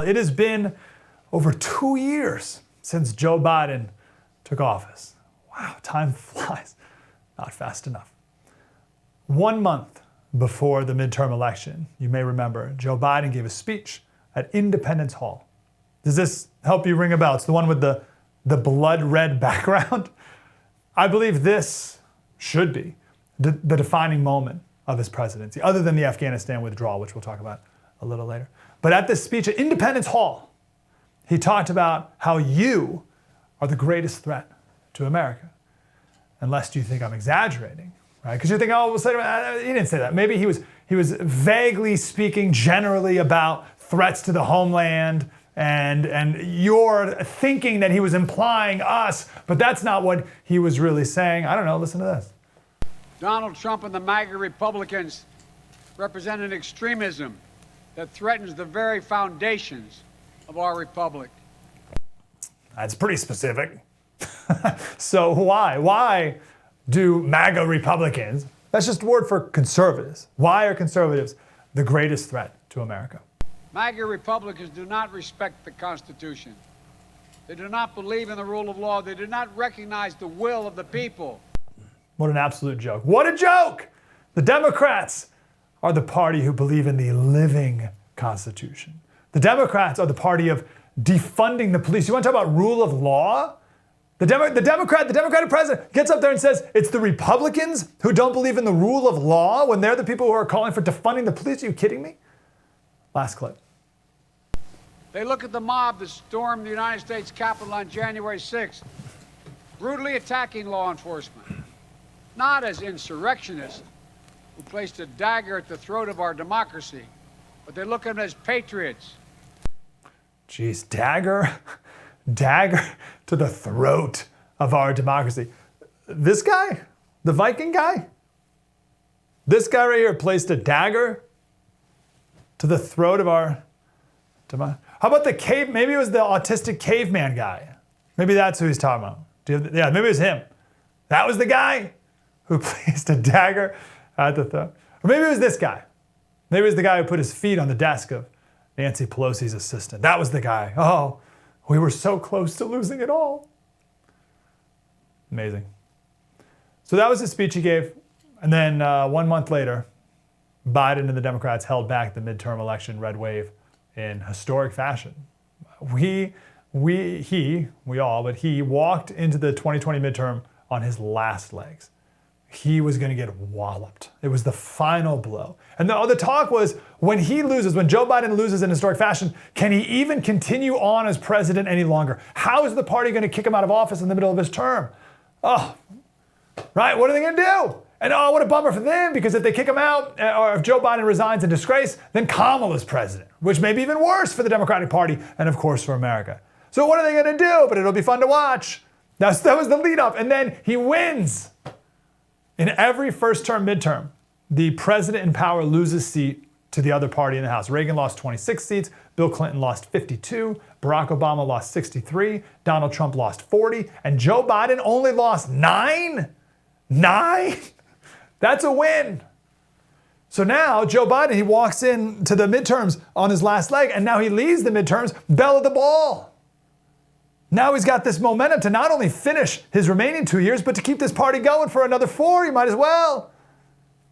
It has been over 2 years since Joe Biden took office. Wow, time flies. Not fast enough. 1 month before the midterm election, you may remember, Joe Biden gave a speech at Independence Hall. Does this help you ring a bell? It's the one with the blood red background. I believe this should be the defining moment of his presidency, other than the Afghanistan withdrawal, which we'll talk about a little later. But at this speech at Independence Hall, he talked about how you are the greatest threat to America. Unless you think I'm exaggerating, right? Because you think, oh, well, Slater, he didn't say that. Maybe he was vaguely speaking generally about threats to the homeland, and you're thinking that he was implying us, but that's not what he was really saying. I don't know, listen to this. Donald Trump and the MAGA Republicans represent an extremism that threatens the very foundations of our republic. That's pretty specific. So why? Why do MAGA Republicans, that's just a word for conservatives. Why are conservatives the greatest threat to America? MAGA Republicans do not respect the Constitution. They do not believe in the rule of law. They do not recognize the will of the people. What an absolute joke. What a joke! The Democrats are the party who believe in the living Constitution. The Democrats are the party of defunding the police. You want to talk about rule of law? The Democratic president gets up there and says it's the Republicans who don't believe in the rule of law when they're the people who are calling for defunding the police. Are you kidding me? Last clip. They look at the mob that stormed the United States Capitol on January 6th, brutally attacking law enforcement, not as insurrectionists who placed a dagger at the throat of our democracy, but they look at them as patriots. Geez, dagger to the throat of our democracy. This guy, the Viking guy, this guy right here placed a dagger to the throat of our democracy. How about the cave? Maybe it was the autistic caveman guy. Maybe that's who he's talking about. Yeah, maybe it was him. That was the guy who placed a dagger at the throat. Or maybe it was this guy. Maybe it was the guy who put his feet on the desk of Nancy Pelosi's assistant. That was the guy. Oh, we were so close to losing it all. Amazing. So that was the speech he gave. And then 1 month later, Biden and the Democrats held back the midterm election red wave in historic fashion. He walked into the 2020 midterm on his last legs. He was going to get walloped. It was the final blow. And the talk was, when he loses, when Joe Biden loses in historic fashion, can he even continue on as president any longer? How is the party going to kick him out of office in the middle of his term? Oh, right, what are they going to do? And oh, what a bummer for them, because if they kick him out, or if Joe Biden resigns in disgrace, then Kamala's president, which may be even worse for the Democratic Party and, of course, for America. So what are they going to do? But it'll be fun to watch. That was the lead up. And then he wins. In every first-term midterm, the president in power loses seat to the other party in the House. Reagan lost 26 seats, Bill Clinton lost 52, Barack Obama lost 63, Donald Trump lost 40, and Joe Biden only lost 9? 9? That's a win. So now Joe Biden, he walks into the midterms on his last leg, and now he leads the midterms, belle of the ball. Now he's got this momentum to not only finish his remaining 2 years, but to keep this party going for another 4. You might as well.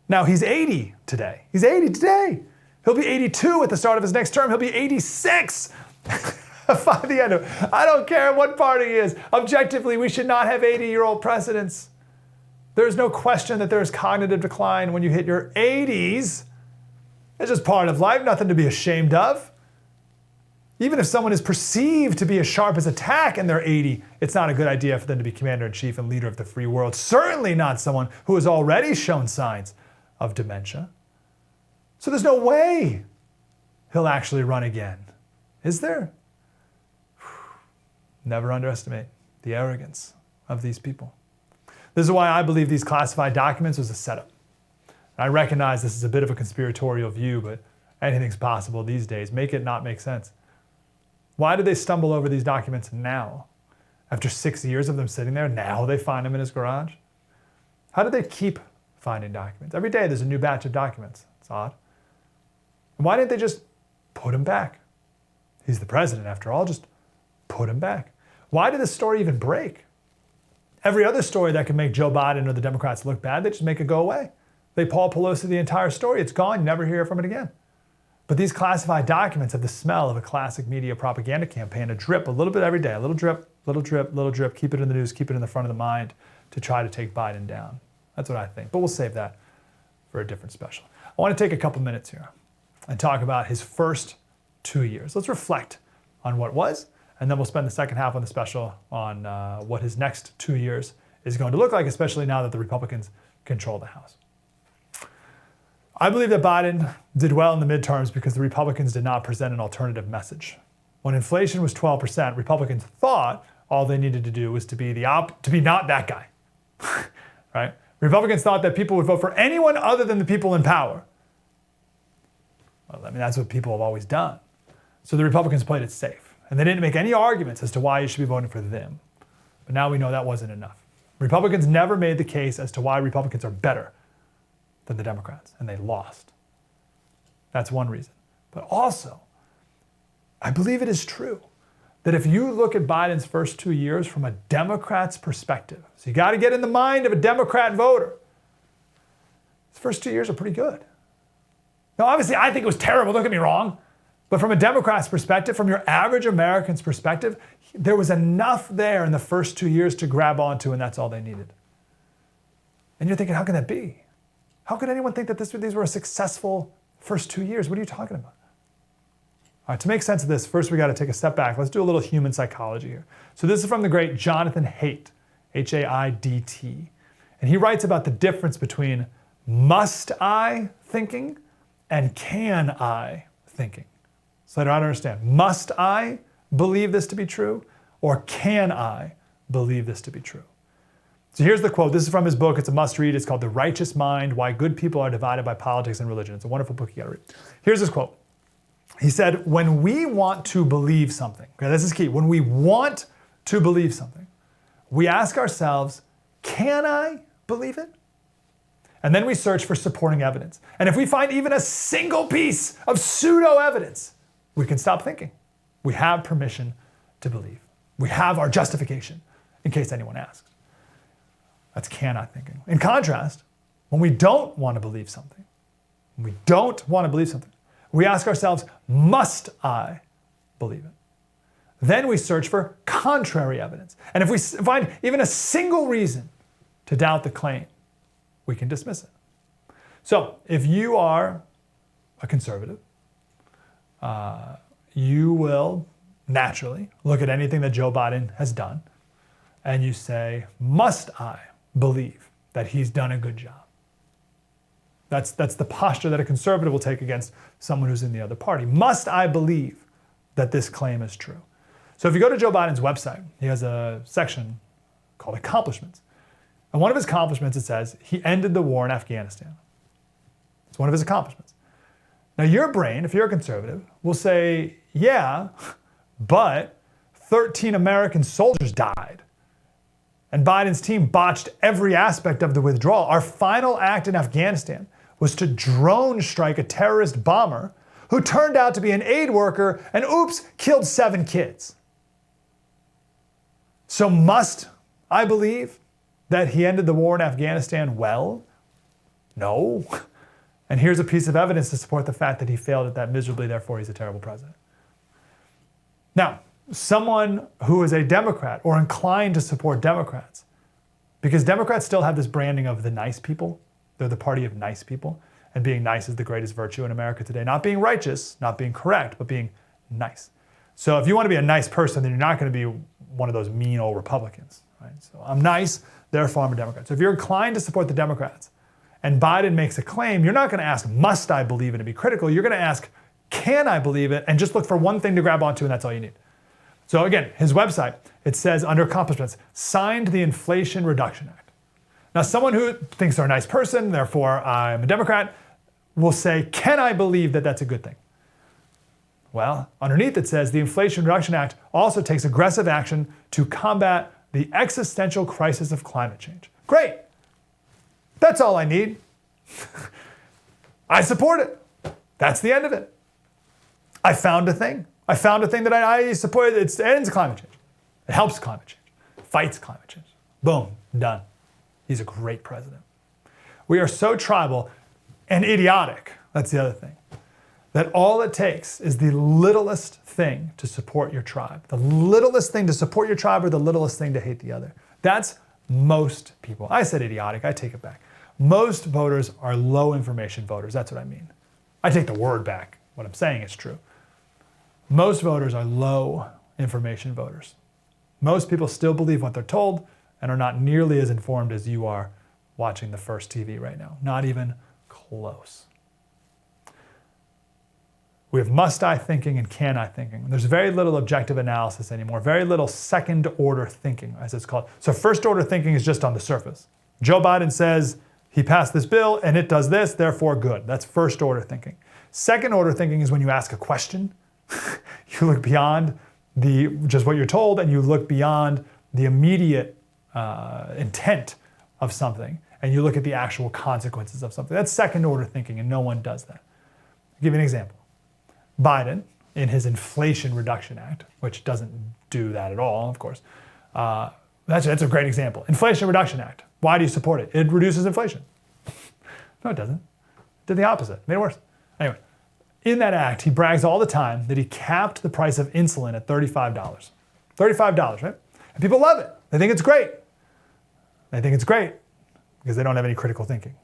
Now he's 80 today. He's 80 today. He'll be 82 at the start of his next term. He'll be 86 by the end of it. I don't care what party he is. Objectively, we should not have 80-year-old presidents. There's no question that there's cognitive decline when you hit your 80s. It's just part of life, nothing to be ashamed of. Even if someone is perceived to be as sharp as a tack and they're 80, it's not a good idea for them to be commander-in-chief and leader of the free world. Certainly not someone who has already shown signs of dementia. So there's no way he'll actually run again. Is there? Never underestimate the arrogance of these people. This is why I believe these classified documents was a setup. I recognize this is a bit of a conspiratorial view, but anything's possible these days. Make it not make sense. Why did they stumble over these documents now? After 6 years of them sitting there, now they find them in his garage? How did they keep finding documents? Every day there's a new batch of documents. It's odd. And why didn't they just put them back? He's the president after all, just put him back. Why did this story even break? Every other story that can make Joe Biden or the Democrats look bad, they just make it go away. They Paul Pelosi the entire story. It's gone. You never hear from it again. But these classified documents have the smell of a classic media propaganda campaign, a drip, a little bit every day, a little drip, little drip, little drip, keep it in the news, keep it in the front of the mind to try to take Biden down. That's what I think. But we'll save that for a different special. I want to take a couple minutes here and talk about his first 2 years. Let's reflect on what was, and then we'll spend the second half on the special on what his next 2 years is going to look like, especially now that the Republicans control the House. I believe that Biden did well in the midterms because the Republicans did not present an alternative message. When inflation was 12%, Republicans thought all they needed to do was to be not that guy, right? Republicans thought that people would vote for anyone other than the people in power. Well, I mean, that's what people have always done. So the Republicans played it safe, and they didn't make any arguments as to why you should be voting for them. But now we know that wasn't enough. Republicans never made the case as to why Republicans are better than the Democrats, and they lost. That's one reason. But also, I believe it is true that if you look at Biden's first 2 years from a Democrat's perspective, so you got to get in the mind of a Democrat voter, his first 2 years are pretty good. Now, obviously, I think it was terrible, don't get me wrong, but from a Democrat's perspective, from your average American's perspective, there was enough there in the first 2 years to grab onto, and that's all they needed. And you're thinking, how can that be? How could anyone think that these were a successful first 2 years? What are you talking about? All right, to make sense of this, first we got to take a step back. Let's do a little human psychology here. So this is from the great Jonathan Haidt, H-A-I-D-T. And he writes about the difference between must I thinking and can I thinking. So I don't understand. Must I believe this to be true, or can I believe this to be true? So here's the quote. This is from his book. It's a must read. It's called The Righteous Mind, Why Good People Are Divided by Politics and Religion. It's a wonderful book you gotta read. Here's his quote. He said, when we want to believe something, okay, this is key. When we want to believe something, we ask ourselves, can I believe it? And then we search for supporting evidence. And if we find even a single piece of pseudo evidence, we can stop thinking. We have permission to believe. We have our justification in case anyone asks. That's can I thinking. In contrast, when we don't want to believe something, we ask ourselves, must I believe it? Then we search for contrary evidence. And if we find even a single reason to doubt the claim, we can dismiss it. So if you are a conservative, you will naturally look at anything that Joe Biden has done and you say, must I believe that he's done a good job? That's the posture that a conservative will take against someone who's in the other party. Must I believe that this claim is true? So if you go to Joe Biden's website, he has a section called accomplishments. And one of his accomplishments, it says, he ended the war in Afghanistan. It's one of his accomplishments. Now your brain, if you're a conservative, will say, yeah, but 13 American soldiers died. And Biden's team botched every aspect of the withdrawal. Our final act in Afghanistan was to drone strike a terrorist bomber who turned out to be an aid worker and oops, killed 7 kids. So must I believe that he ended the war in Afghanistan well? No. And here's a piece of evidence to support the fact that he failed at that miserably, therefore he's a terrible president. Now, someone who is a Democrat or inclined to support Democrats, because Democrats still have this branding of the nice people. They're the party of nice people, and being nice is the greatest virtue in America today. Not being righteous, not being correct, but being nice. So if you want to be a nice person, then you're not going to be one of those mean old Republicans, right? So I'm nice, therefore I'm a Democrat. So if you're inclined to support the Democrats and Biden makes a claim, you're not going to ask, must I believe it, and be critical. You're going to ask, can I believe it, and just look for one thing to grab onto, and that's all you need. So again, his website, it says under accomplishments, signed the Inflation Reduction Act. Now someone who thinks they're a nice person, therefore I'm a Democrat, will say, can I believe that that's a good thing? Well, underneath it says the Inflation Reduction Act also takes aggressive action to combat the existential crisis of climate change. Great. That's all I need. I support it. That's the end of it. I found a thing. I found a thing that I support. It ends climate change. It helps climate change. Fights climate change. Boom, done. He's a great president. We are so tribal and idiotic, that's the other thing, that all it takes is the littlest thing to support your tribe. The littlest thing to support your tribe or the littlest thing to hate the other. That's most people. I said idiotic, I take it back. Most voters are low information voters, that's what I mean. I take the word back. What I'm saying is true. Most voters are low information voters. Most people still believe what they're told and are not nearly as informed as you are watching the First TV right now. Not even close. We have must-I thinking and can-I thinking. There's very little objective analysis anymore, very little second-order thinking, as it's called. So first-order thinking is just on the surface. Joe Biden says he passed this bill and it does this, therefore good. That's first-order thinking. Second-order thinking is when you ask a question, you look beyond just what you're told and you look beyond the immediate intent of something and you look at the actual consequences of something. That's second-order thinking and no one does that. I'll give you an example. Biden, in his Inflation Reduction Act, which doesn't do that at all, of course, that's a great example. Inflation Reduction Act. Why do you support it? It reduces inflation. No, it doesn't. It did the opposite. Made it worse. Anyway, in that act, he brags all the time that he capped the price of insulin at $35. $35, right? And people love it. They think it's great. They think it's great because they don't have any critical thinking.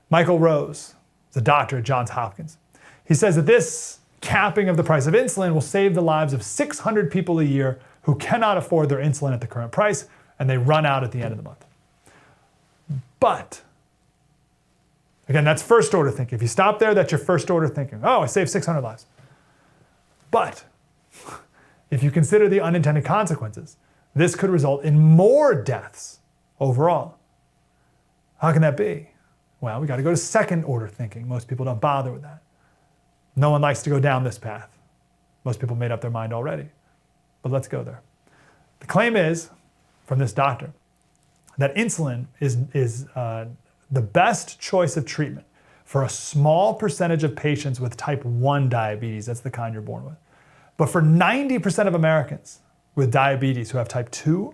Michael Rose is a doctor at Johns Hopkins. He says that this capping of the price of insulin will save the lives of 600 people a year who cannot afford their insulin at the current price, and they run out at the end of the month. But, again, that's first order thinking. If you stop there, that's your first order thinking. Oh, I saved 600 lives. But, if you consider the unintended consequences, this could result in more deaths overall. How can that be? Well, we got to go to second order thinking. Most people don't bother with that. No one likes to go down this path. Most people made up their mind already. But let's go there. The claim is, from this doctor, that insulin is the best choice of treatment for a small percentage of patients with type 1 diabetes. That's the kind you're born with. But for 90% of Americans with diabetes who have type 2,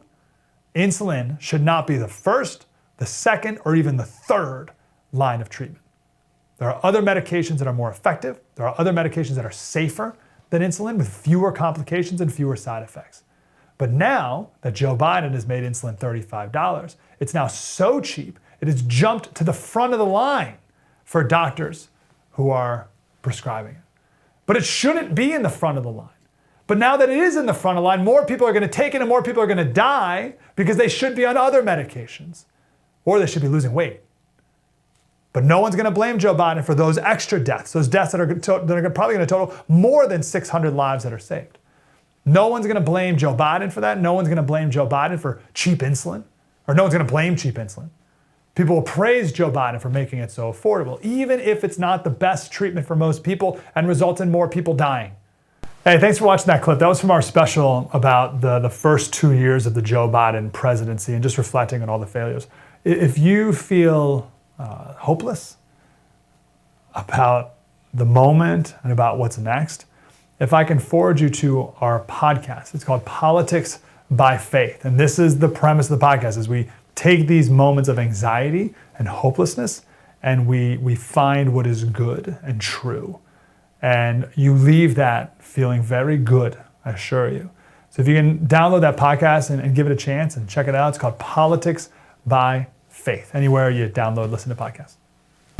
insulin should not be the first, the second, or even the third line of treatment. There are other medications that are more effective. There are other medications that are safer than insulin with fewer complications and fewer side effects. But now that Joe Biden has made insulin $35, it's now so cheap, it has jumped to the front of the line for doctors who are prescribing it. But it shouldn't be in the front of the line. But now that it is in the front of the line, more people are going to take it and more people are going to die because they should be on other medications or they should be losing weight. But no one's going to blame Joe Biden for those extra deaths, those deaths that are probably going to total more than 600 lives that are saved. No one's going to blame Joe Biden for that. No one's going to blame Joe Biden for cheap insulin, or no one's going to blame cheap insulin. People will praise Joe Biden for making it so affordable, even if it's not the best treatment for most people and results in more people dying. Hey, thanks for watching that clip. That was from our special about the first 2 years of the Joe Biden presidency and just reflecting on all the failures. If you feel hopeless about the moment and about what's next, if I can forward you to our podcast. It's called Politics by Faith. And this is the premise of the podcast, is we take these moments of anxiety and hopelessness and we find what is good and true. And you leave that feeling very good, I assure you. So if you can download that podcast and give it a chance and check it out, it's called Politics by Faith. Anywhere you download, listen to podcasts.